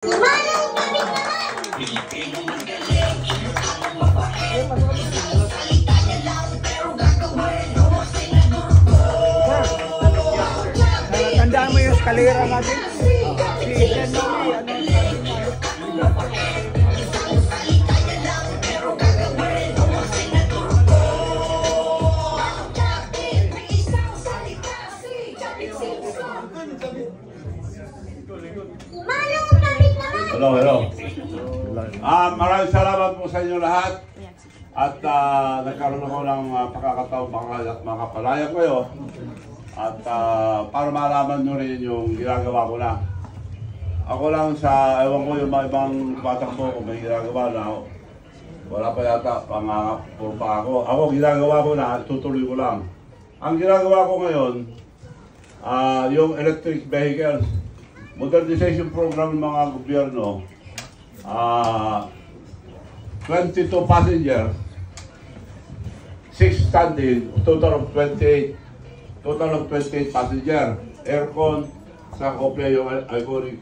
Tandaan mo yung eskalera natin. Si Henry, ano yung sabi niya? Hello. Maraming salamat po sa inyo lahat. At nagkaroon ako ng pagkakataon makapalaya kayo. At para malaman nyo rin yung ginagawa ko na. Ako lang sa, ewan ko yung mga ibang patakbo kung may ginagawa na. Wala pa yata, pangangapur pa ako. Ako ginagawa ko na, tutuloy ko lang. Ang ginagawa ko ngayon, yung electric vehicles, modernization program ng mga gobyerno, 22 passenger, 6 standing, total of 28 passenger, aircon, sa kopya yung iconic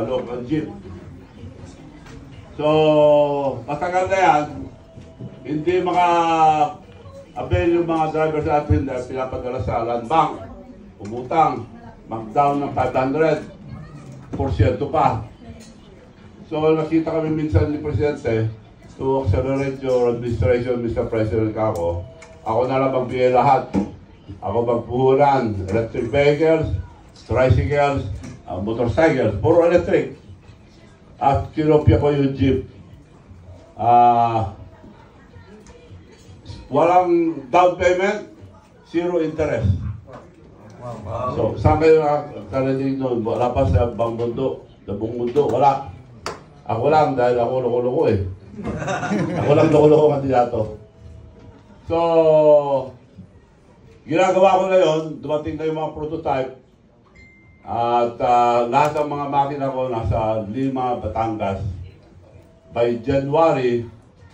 local jeep. So, matagal na yan, hindi maka-avail yung mga drivers natin dahil pinapadala sa land bank, umutang, mag-down ng 500%. Pa. So nakita kami minsan ni Presidente to accelerate your administration, Mr. President Kako. Ako na lang magbigay lahat. Ako magpuhunan, electric vehicles, tricycles, motorcycles, puro electric. At kinopya ko yung jeep. Walang down payment, zero interest. So, saan kayo nakakarating doon? Wala pa sa buong mundo, wala. Ako lang, dahil ako loko-loko eh. Ako lang loko-loko kandidato. So, ginagawa ko na yun, dumating na yung mga prototype. At lahat ng mga makina ko nasa Lima, Batangas. By January,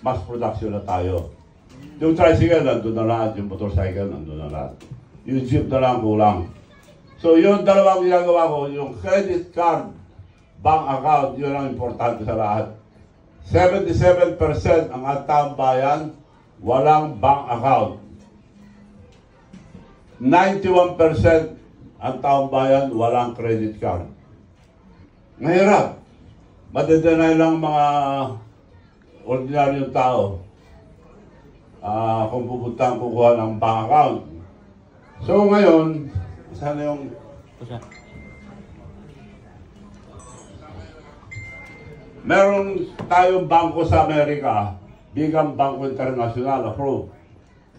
mass production na tayo. Yung tricycle, nandun na lahat. Yung motorcycle, nandun na lahat. Yung jeep na lang kulang. So yung dalawang ginagawa ko, yung credit card, bank account, yun ang importante sa lahat. 77% ang atang bayan, walang bank account. 91% ang taong bayan, walang credit card. Mahirap. Madedenay lang mga ordinaryong tao kung pupuntang kukuha ng bank account. So ngayon, sana yung meron tayong bangko sa Amerika, bigang bangko international approved.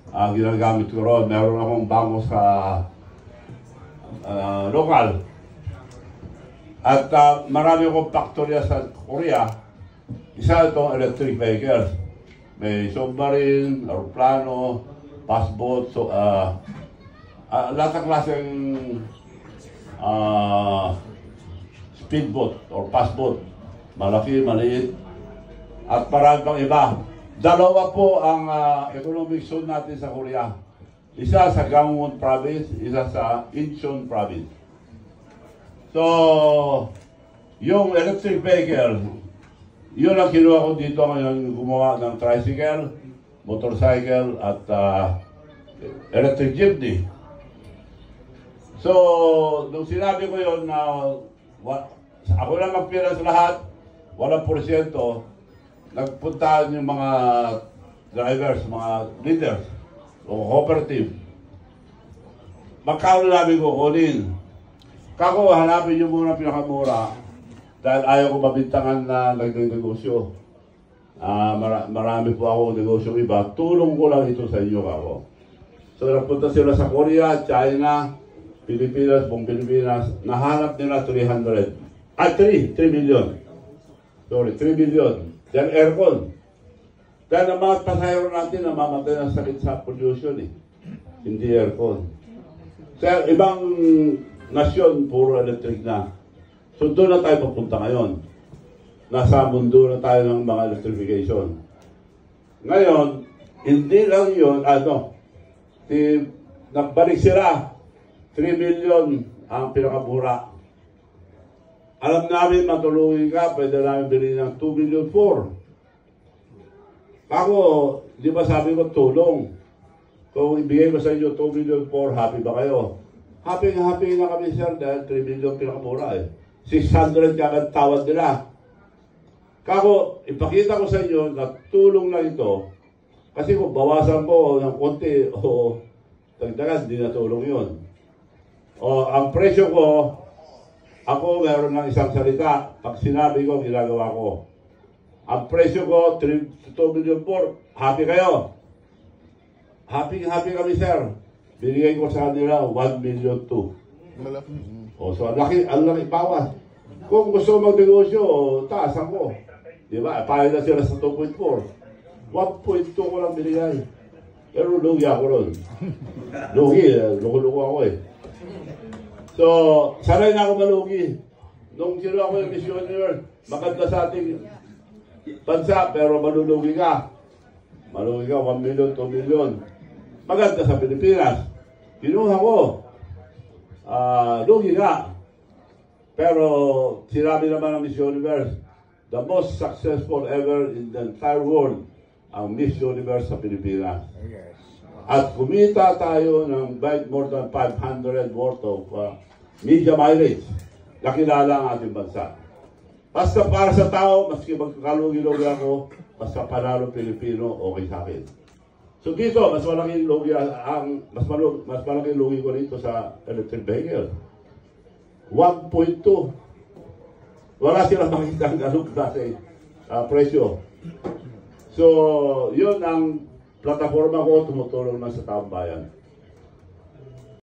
Ginagamit ko ron. Meron akong bangko sa lokal. At marami akong factory sa Korea. Isa itong electric vehicles. May submarine, aeroplano, passport, lahat ng klaseng speedboat or passboat. Malaki, maliit, at marami pang iba. Dalawa po ang economic zone natin sa Korea. Isa sa Gangwon Province, isa sa Incheon Province. So, yung electric vehicle, yun ang kinuha ko dito ngayon, gumawa ng tricycle, motorcycle, at electric jeepney. So, nung sinabi ko yun na ako lang magpira sa lahat, walang porsyento, nagpuntahan yung mga drivers, mga leaders, o cooperative. Magkano namin kukunin? Kako, hanapin nyo muna pinakamura dahil ayaw ko mabintangan na nag-negosyo. Marami po ako negosyo iba. Tulong ko lang ito sa inyo, kako. So, nagpunta sila sa Korea, China, Pilipinas, buong Pilipinas, nahanap nila 3 million. Sorry, 3 million. Then aircon. Dahil ang mga pasahero natin namamatay ng sakit sa pollution eh. Hindi aircon. Sa ibang nasyon, puro electric na. So doon na tayo papunta ngayon. Nasa mundo na tayo ng mga electrification. Ngayon, hindi lang yun, nagbalik sila. 3 million ang pinakamura. Alam namin matulungin ka, pwede namin bilhin ng 2 million 4. Ako, di ba sabi ko tulong? Kung ibigay ko sa inyo 2 million 4, happy ba kayo? Happy na kami sir dahil 3 million pinakamura eh. 600 kagad tawad nila. Kako, ipakita ko sa inyo na tulong na ito. Kasi kung bawasan ko ng konti o dagdagan, hindi na tulong yun. O ang presyo ko, ako meron ng isang salita. Pag sinabi ko, ginagawa ko. Ang presyo ko, 2 million 4. Happy kayo? Happy kami, sir. Binigay ko sa kanila, 1 million 2. O, so, ang laki bawas. Kung gusto magnegosyo, taasan ko. Di ba? Pahil na sila sa 2.4. 1.2 ko lang binigay. Pero lugi ako ron. Lugi, luko ako eh. So, sanay na ako malugi. Nung sino ako yung missioner, maganda sa ating bansa, pero malulugi ka. Malugi ka, 1 million, 2 million. Maganda sa Pilipinas. Kinuha ko. Lugi ka. Pero, sinabi naman ng Miss Universe, the most successful ever in the entire world, ang Miss Universe sa Pilipinas. Yes. At kumita tayo ng more than 500 worth of media mileage na kilala ang ating bansa. Basta para sa tao, maski magkakalugi-lugi ako, basta panalo Pilipino, okay sa akin. So dito, mas malaking lugi mas malaking lugi ko dito sa electric vehicle. 1.2. Wala silang makita ang ganong klase presyo. So, yun ang plataforma ko tumutulong na sa taong bayan.